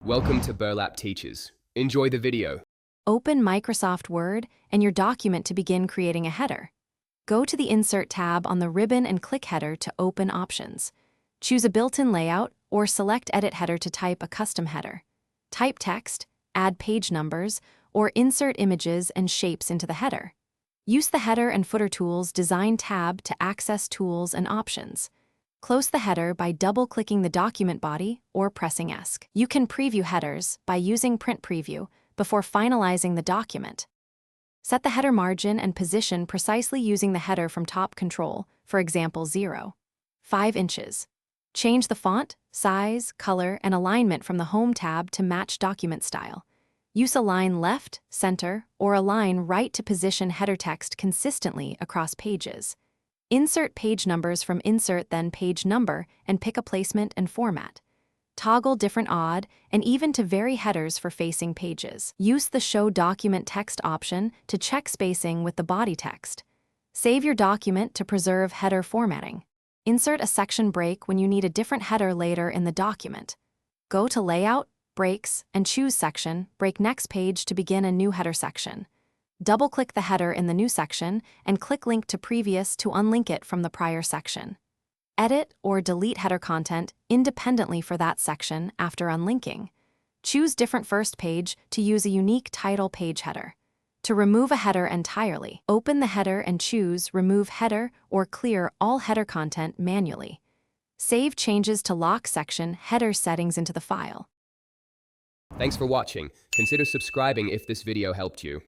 Welcome to Burlap Teachers. Enjoy the video. Open Microsoft Word and your document to begin creating a header. Go to the Insert tab on the ribbon and click Header to open options. Choose a built-in layout or select Edit Header to type a custom header. Type text, add page numbers, or insert images and shapes into the header. Use the Header and Footer Tools Design tab to access tools and options. Close the header by double-clicking the document body or pressing ESC. You can preview headers by using Print Preview before finalizing the document. Set the header margin and position precisely using the header from top control, for example 0.5 inches. Change the font, size, color, and alignment from the Home tab to match document style. Use Align Left, Center, or Align Right to position header text consistently across pages. Insert page numbers from Insert then Page Number and pick a placement and format. Toggle different odd and even to vary headers for facing pages. Use the Show Document Text option to check spacing with the body text. Save your document to preserve header formatting. Insert a section break when you need a different header later in the document. Go to Layout, Breaks, and choose Section, Break Next Page to begin a new header section. Double-click the header in the new section and click Link to Previous to unlink it from the prior section. Edit or delete header content independently for that section after unlinking. Choose Different First Page to use a unique title page header. To remove a header entirely, open the header and choose Remove Header or clear all header content manually. Save changes to lock section header settings into the file. Thanks for watching. Consider subscribing if this video helped you.